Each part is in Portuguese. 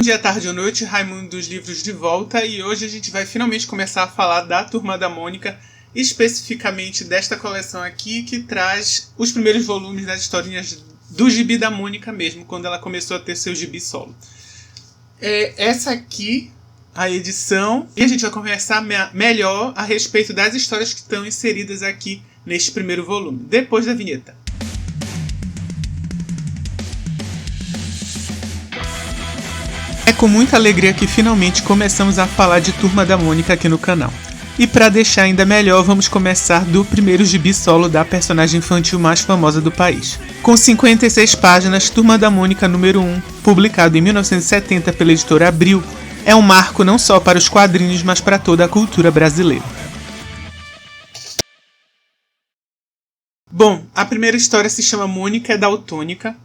dia, tarde ou noite, Raimundo dos Livros de volta, e hoje a gente vai finalmente começar a falar da Turma da Mônica, especificamente desta coleção aqui, que traz os primeiros volumes das historinhas do gibi da Mônica mesmo, quando ela começou a ter seu gibi solo. Essa aqui, a edição, e a gente vai conversar melhor a respeito das histórias que estão inseridas aqui neste primeiro volume, depois da vinheta. É com muita alegria que finalmente começamos a falar de Turma da Mônica aqui no canal. E para deixar ainda melhor, vamos começar do primeiro gibi solo da personagem infantil mais famosa do país. Com 56 páginas, Turma da Mônica número 1, publicado em 1970 pela editora Abril, é um marco não só para os quadrinhos, mas para toda a cultura brasileira. Bom, a primeira história se chama Mônica é Daltônica.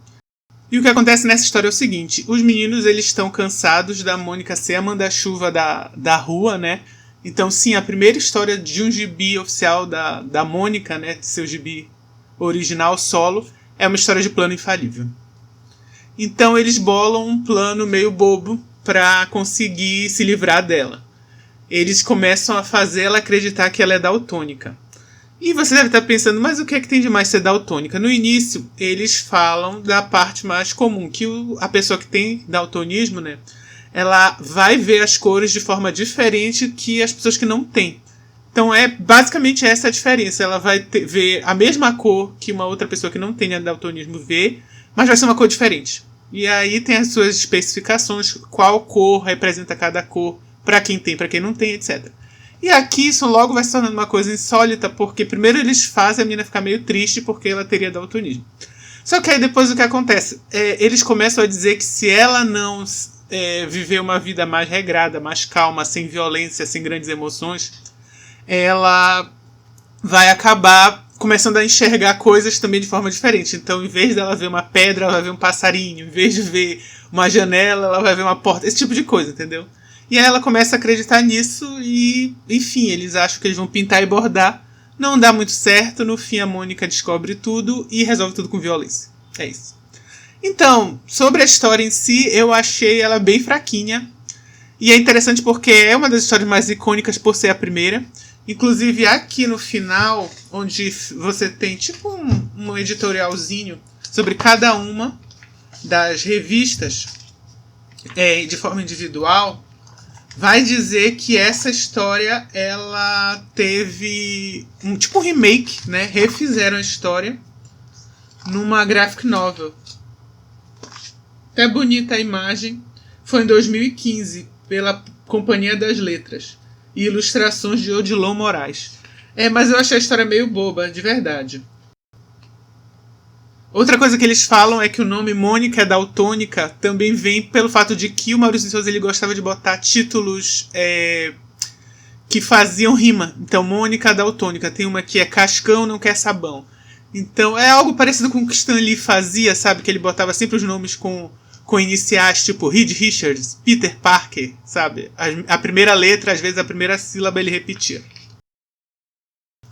E o que acontece nessa história é o seguinte: os meninos eles estão cansados da Mônica ser a manda-chuva da rua, né? Então, sim, a primeira história de um gibi oficial da Mônica, né? De seu gibi original solo, é uma história de plano infalível. Então, eles bolam um plano meio bobo para conseguir se livrar dela. Eles começam a fazer ela acreditar que ela é daltônica. E você deve estar pensando, mas o que é que tem de mais ser daltônica? No início, eles falam da parte mais comum, que a pessoa que tem daltonismo, né, ela vai ver as cores de forma diferente que as pessoas que não têm. Então, basicamente essa a diferença. Ela vai ver a mesma cor que uma outra pessoa que não tenha daltonismo vê, mas vai ser uma cor diferente. E aí tem as suas especificações, qual cor representa cada cor, para quem tem, para quem não tem, etc. E aqui isso logo vai se tornando uma coisa insólita, porque primeiro eles fazem a menina ficar meio triste porque ela teria daltonismo. Só que aí depois o que acontece? Eles começam a dizer que se ela não viver uma vida mais regrada, mais calma, sem violência, sem grandes emoções, ela vai acabar começando a enxergar coisas também de forma diferente. Então, em vez dela ver uma pedra, ela vai ver um passarinho. Em vez de ver uma janela, ela vai ver uma porta. Esse tipo de coisa, entendeu? E aí ela começa a acreditar nisso e, enfim, eles acham que eles vão pintar e bordar. Não dá muito certo, no fim a Mônica descobre tudo e resolve tudo com violência. É isso. Então, sobre a história em si, eu achei ela bem fraquinha. E é interessante porque é uma das histórias mais icônicas por ser a primeira. Inclusive aqui no final, onde você tem tipo um editorialzinho sobre cada uma das revistas de forma individual, vai dizer que essa história ela teve um remake, né? Refizeram a história numa graphic novel. Até bonita a imagem. Foi em 2015 pela Companhia das Letras e ilustrações de Odilon Moraes. Mas eu achei a história meio boba, de verdade. Outra coisa que eles falam é que o nome Mônica é daltônica também vem pelo fato de que o Maurício de Souza ele gostava de botar títulos que faziam rima. Então, Mônica daltônica. Tem uma que é Cascão não quer sabão. Então, é algo parecido com o que Stan Lee fazia, sabe? Que ele botava sempre os nomes com iniciais, tipo Reed Richards, Peter Parker, sabe? A primeira letra, às vezes a primeira sílaba ele repetia.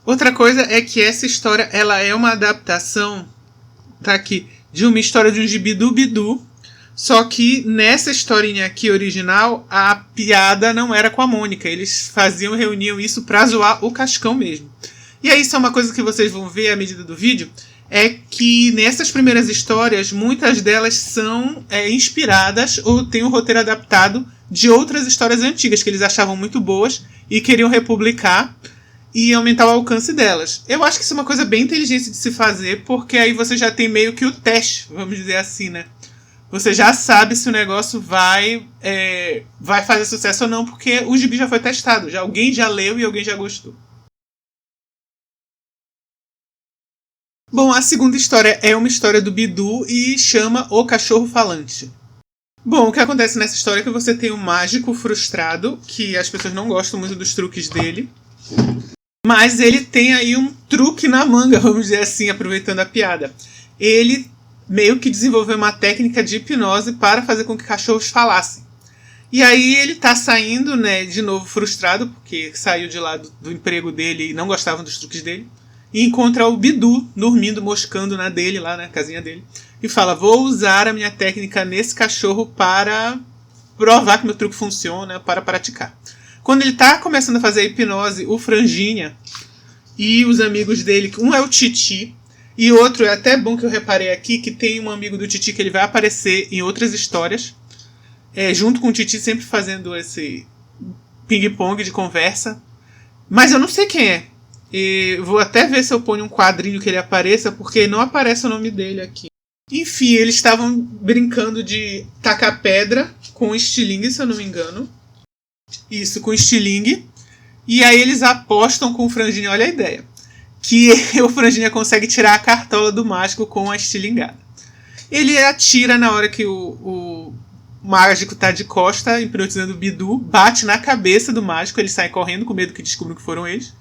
Outra coisa é que essa história ela é uma adaptação, tá aqui, de uma história de um gibi do Bidu, só que nessa historinha aqui original, a piada não era com a Mônica, eles reuniam isso pra zoar o Cascão mesmo. E aí isso é uma coisa que vocês vão ver à medida do vídeo, é que nessas primeiras histórias, muitas delas são inspiradas ou têm um roteiro adaptado de outras histórias antigas que eles achavam muito boas e queriam republicar e aumentar o alcance delas. Eu acho que isso é uma coisa bem inteligente de se fazer, porque aí você já tem meio que o teste, vamos dizer assim, né? Você já sabe se o negócio vai fazer sucesso ou não, porque o gibi já foi testado, alguém já leu e alguém já gostou. Bom, a segunda história é uma história do Bidu e chama O Cachorro Falante. Bom, o que acontece nessa história é que você tem um mágico frustrado, que as pessoas não gostam muito dos truques dele, mas ele tem aí um truque na manga, vamos dizer assim, aproveitando a piada. Ele meio que desenvolveu uma técnica de hipnose para fazer com que cachorros falassem. E aí ele tá saindo, né, de novo frustrado, porque saiu de lá do emprego dele e não gostavam dos truques dele. E encontra o Bidu dormindo, moscando na casinha dele. E fala, vou usar a minha técnica nesse cachorro para provar que meu truque funciona para praticar. Quando ele tá começando a fazer a hipnose, o Franjinha e os amigos dele, um é o Titi, e outro, é até bom que eu reparei aqui, que tem um amigo do Titi que ele vai aparecer em outras histórias, junto com o Titi, sempre fazendo esse ping-pong de conversa. Mas eu não sei quem é. E vou até ver se eu ponho um quadrinho que ele apareça, porque não aparece o nome dele aqui. Enfim, eles estavam brincando de tacar pedra com estilingue, se eu não me engano. Isso, com estilingue. E aí eles apostam com o Franjinha, olha a ideia. Que o Franjinha consegue tirar a cartola do mágico com a estilingada. Ele atira na hora que o mágico tá de costa, hipnotizando o Bidu, bate na cabeça do mágico, ele sai correndo com medo que descubram que foram eles.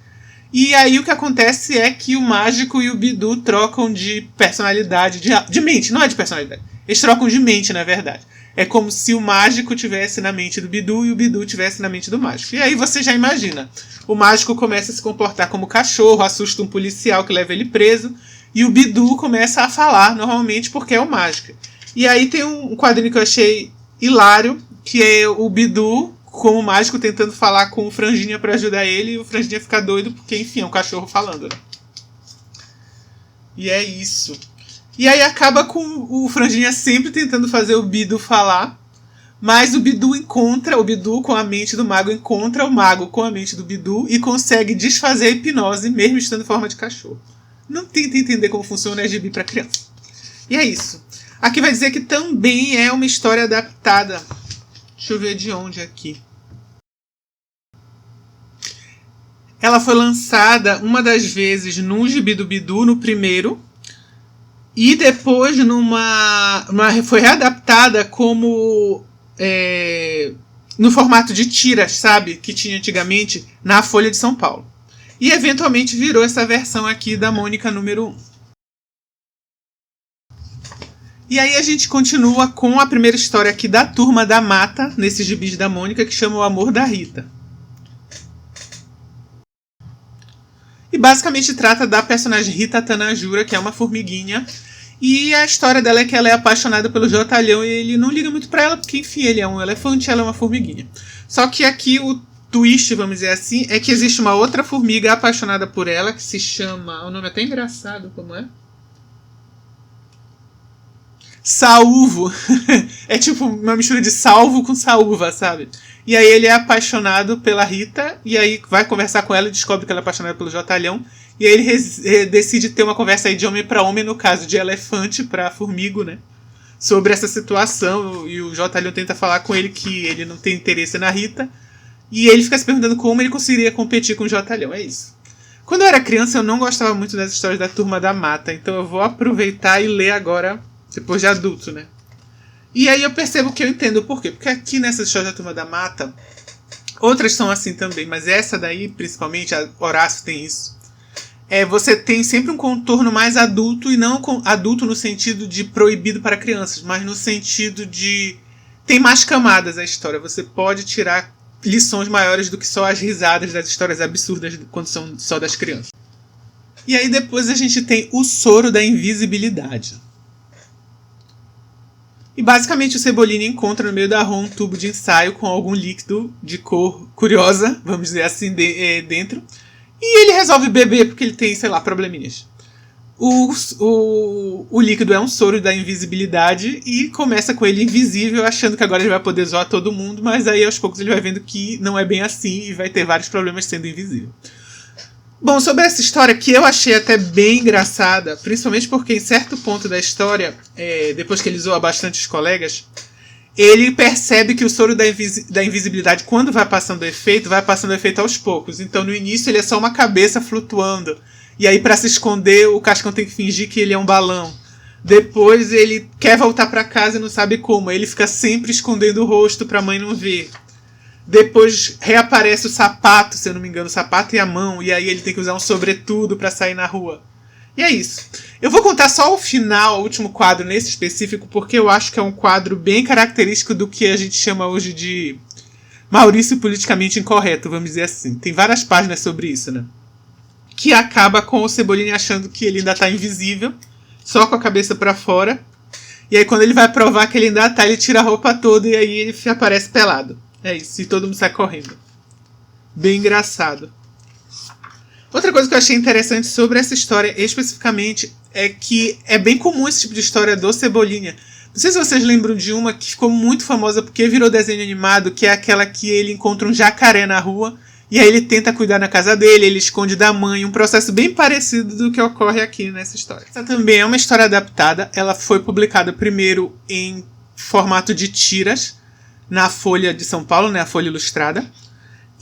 E aí o que acontece é que o mágico e o Bidu trocam de personalidade, de mente, não é de personalidade. Eles trocam de mente, na verdade. É como se o mágico tivesse na mente do Bidu e o Bidu tivesse na mente do mágico. E aí você já imagina. O mágico começa a se comportar como cachorro, assusta um policial que leva ele preso. E o Bidu começa a falar normalmente porque é o mágico. E aí tem um quadrinho que eu achei hilário, que é o Bidu como mágico tentando falar com o Franjinha pra ajudar ele. E o Franjinha fica doido porque, enfim, é um cachorro falando, né? E é isso. E aí acaba com o Franjinha sempre tentando fazer o Bidu falar. Mas o Bidu com a mente do mago, encontra o mago com a mente do Bidu e consegue desfazer a hipnose, mesmo estando em forma de cachorro. Não tenta entender como funciona gibi pra criança. E é isso. Aqui vai dizer que também é uma história adaptada. Deixa eu ver de onde aqui. Ela foi lançada uma das vezes num gibi do Bidu, no primeiro. E depois foi readaptada como no formato de tiras, sabe? Que tinha antigamente na Folha de São Paulo. E eventualmente virou essa versão aqui da Mônica número 1. E aí a gente continua com a primeira história aqui da Turma da Mata, nesses gibis da Mônica, que chama O Amor da Rita. E basicamente trata da personagem Rita Tanajura, que é uma formiguinha. E a história dela é que ela é apaixonada pelo Jotalhão e ele não liga muito pra ela, porque enfim, ele é um elefante e ela é uma formiguinha. Só que aqui o twist, vamos dizer assim, é que existe uma outra formiga apaixonada por ela, que se chama... O nome é até engraçado, como é? Saúvo. É tipo uma mistura de salvo com saúva, sabe? E aí ele é apaixonado pela Rita, e aí vai conversar com ela e descobre que ela é apaixonada pelo Jotalhão. E aí ele decide ter uma conversa aí de homem para homem, no caso de elefante para formigo, né? Sobre essa situação. E o Jotalhão tenta falar com ele que ele não tem interesse na Rita. E ele fica se perguntando como ele conseguiria competir com o Jotalhão. É isso. Quando eu era criança, eu não gostava muito das histórias da Turma da Mata. Então eu vou aproveitar e ler agora, depois de adulto, né? E aí eu percebo que eu entendo por quê. Porque aqui nessas histórias da Turma da Mata, outras são assim também, mas essa daí, principalmente, a Horácio tem isso. Você tem sempre um contorno mais adulto, e não adulto no sentido de proibido para crianças, mas no sentido de... Tem mais camadas a história. Você pode tirar lições maiores do que só as risadas das histórias absurdas quando são só das crianças. E aí depois a gente tem o Soro da Invisibilidade. E basicamente o Cebolinha encontra no meio da rua um tubo de ensaio com algum líquido de cor curiosa, vamos dizer assim, dentro. E ele resolve beber porque ele tem, sei lá, probleminhas. O líquido é um soro da invisibilidade e começa com ele invisível, achando que agora ele vai poder zoar todo mundo, mas aí aos poucos ele vai vendo que não é bem assim e vai ter vários problemas sendo invisível. Bom, sobre essa história que eu achei até bem engraçada, principalmente porque em certo ponto da história, depois que ele zoa bastante os colegas, ele percebe que o soro da invisibilidade, quando vai passando o efeito aos poucos. Então no início ele é só uma cabeça flutuando. E aí pra se esconder o Cascão tem que fingir que ele é um balão. Depois ele quer voltar pra casa e não sabe como. Aí ele fica sempre escondendo o rosto pra mãe não ver. Depois reaparece o sapato, se eu não me engano, o sapato e a mão. E aí ele tem que usar um sobretudo pra sair na rua. E é isso. Eu vou contar só o final, o último quadro nesse específico, porque eu acho que é um quadro bem característico do que a gente chama hoje de Maurício politicamente incorreto, vamos dizer assim. Tem várias páginas sobre isso, né? Que acaba com o Cebolinha achando que ele ainda tá invisível, só com a cabeça pra fora. E aí quando ele vai provar que ele ainda tá, ele tira a roupa toda e aí ele aparece pelado. É isso, e todo mundo sai correndo. Bem engraçado. Outra coisa que eu achei interessante sobre essa história especificamente é que é bem comum esse tipo de história do Cebolinha. Não sei se vocês lembram de uma que ficou muito famosa porque virou desenho animado, que é aquela que ele encontra um jacaré na rua e aí ele tenta cuidar na casa dele, ele esconde da mãe, um processo bem parecido do que ocorre aqui nessa história. Essa também é uma história adaptada, ela foi publicada primeiro em formato de tiras na Folha de São Paulo, né, a Folha Ilustrada.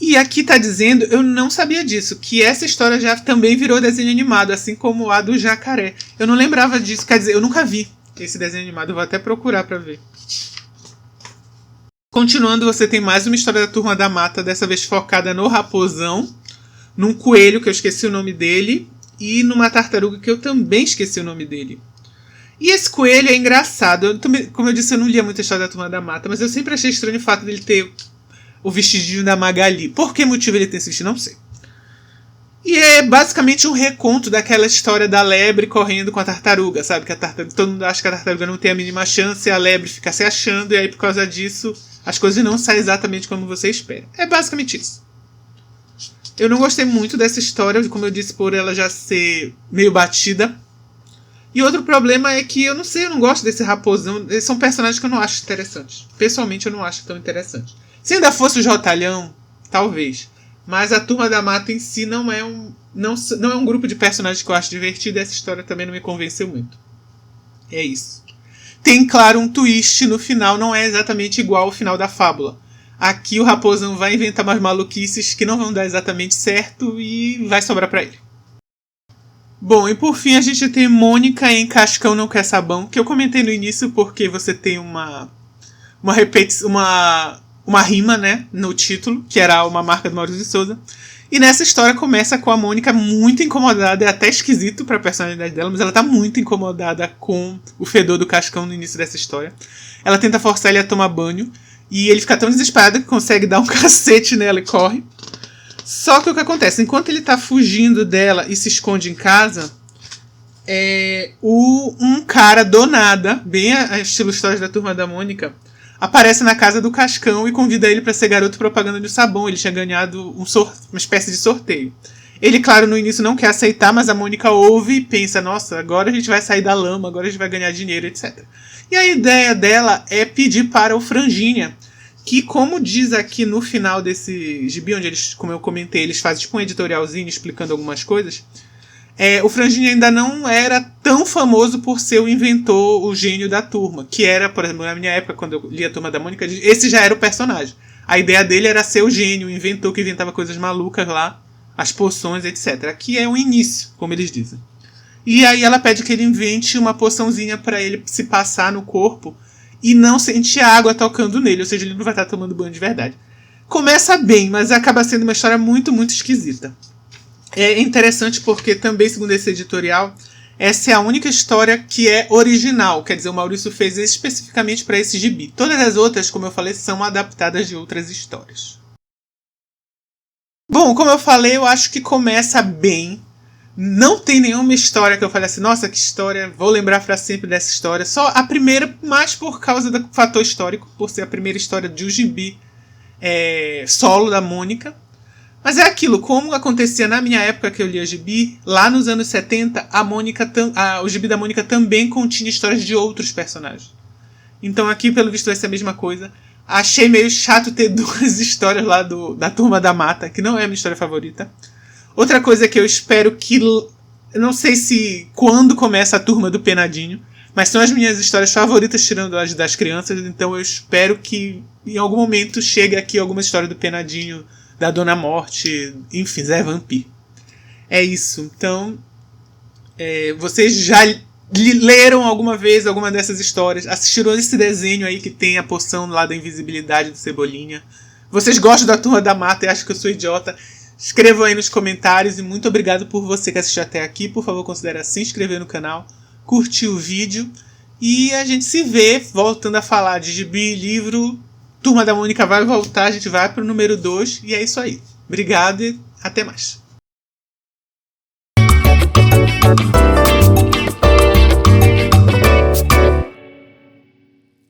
E aqui tá dizendo, eu não sabia disso, que essa história já também virou desenho animado, assim como a do jacaré. Eu não lembrava disso, quer dizer, eu nunca vi esse desenho animado, eu vou até procurar pra ver. Continuando, você tem mais uma história da Turma da Mata, dessa vez focada no raposão, num coelho, que eu esqueci o nome dele, e numa tartaruga, que eu também esqueci o nome dele. E esse coelho é engraçado, eu também, como eu disse, eu não lia muita história da Turma da Mata, mas eu sempre achei estranho o fato dele ter o vestidinho da Magali. Por que motivo ele tem esse vestido? Não sei. E é basicamente um reconto daquela história da lebre correndo com a tartaruga, sabe? Que a tartaruga, todo mundo acha que a tartaruga não tem a mínima chance, a lebre fica se achando, e aí por causa disso as coisas não saem exatamente como você espera. É basicamente isso. Eu não gostei muito dessa história, como eu disse, por ela já ser meio batida. E outro problema é que eu não sei, eu não gosto desse raposão. Eles são personagens que eu não acho interessantes. Pessoalmente eu não acho tão interessantes. Se ainda fosse o Jotalhão, talvez. Mas a Turma da Mata em si não é um grupo de personagens que eu acho divertido. E essa história também não me convenceu muito. É isso. Tem, claro, um twist no final. Não é exatamente igual ao final da fábula. Aqui o Raposão vai inventar umas maluquices que não vão dar exatamente certo. E vai sobrar pra ele. Bom, e por fim a gente tem Mônica em Cascão Não Quer Sabão. Que eu comentei no início porque você tem uma rima, né, no título, que era uma marca do Maurício de Souza. E nessa história começa com a Mônica muito incomodada, é até esquisito pra personalidade dela, mas ela tá muito incomodada com o fedor do Cascão no início dessa história. Ela tenta forçar ele a tomar banho, e ele fica tão desesperado que consegue dar um cacete nela e corre. Só que o que acontece? Enquanto ele tá fugindo dela e se esconde em casa, um cara do nada, bem a estilo histórias da Turma da Mônica, aparece na casa do Cascão e convida ele para ser garoto propaganda de sabão. Ele tinha ganhado uma espécie de sorteio. Ele, claro, no início não quer aceitar, mas a Mônica ouve e pensa, nossa, agora a gente vai sair da lama, agora a gente vai ganhar dinheiro, etc. E a ideia dela é pedir para o Franjinha, que, como diz aqui no final desse gibi, onde eles, como eu comentei, eles fazem tipo um editorialzinho explicando algumas coisas, o Franjinha ainda não era tão famoso por ser o inventor, o gênio da turma. Que era, por exemplo, na minha época, quando eu li a Turma da Mônica, esse já era o personagem. A ideia dele era ser o gênio, o inventor que inventava coisas malucas lá, as poções, etc. Aqui é o início, como eles dizem. E aí ela pede que ele invente uma poçãozinha para ele se passar no corpo e não sentir a água tocando nele, ou seja, ele não vai estar tomando banho de verdade. Começa bem, mas acaba sendo uma história muito, muito esquisita. É interessante porque também, segundo esse editorial, essa é a única história que é original. Quer dizer, o Maurício fez especificamente para esse gibi. Todas as outras, como eu falei, são adaptadas de outras histórias. Bom, como eu falei, eu acho que começa bem. Não tem nenhuma história que eu falei assim, nossa, que história, vou lembrar para sempre dessa história. Só a primeira, mais por causa do fator histórico, por ser a primeira história de um gibi solo da Mônica. Mas é aquilo, como acontecia na minha época que eu lia gibi, lá nos anos 70, o gibi da Mônica também continha histórias de outros personagens. Então aqui, pelo visto, vai ser a mesma coisa. Achei meio chato ter duas histórias lá da Turma da Mata, que não é a minha história favorita. Outra coisa que eu espero que... Eu não sei se quando começa a Turma do Penadinho, mas são as minhas histórias favoritas, tirando as das crianças, então eu espero que em algum momento chegue aqui alguma história do Penadinho, da Dona Morte, enfim, Zé Vampir. É isso. Então, vocês já leram alguma vez alguma dessas histórias? Assistiram esse desenho aí que tem a poção lá da invisibilidade do Cebolinha? Vocês gostam da Turma da Mata e acham que eu sou idiota? Escrevam aí nos comentários e muito obrigado por você que assistiu até aqui. Por favor, considere se inscrever no canal, curtir o vídeo e a gente se vê voltando a falar de gibi, livro. Turma da Mônica vai voltar, a gente vai pro número 2 e é isso aí. Obrigado e até mais.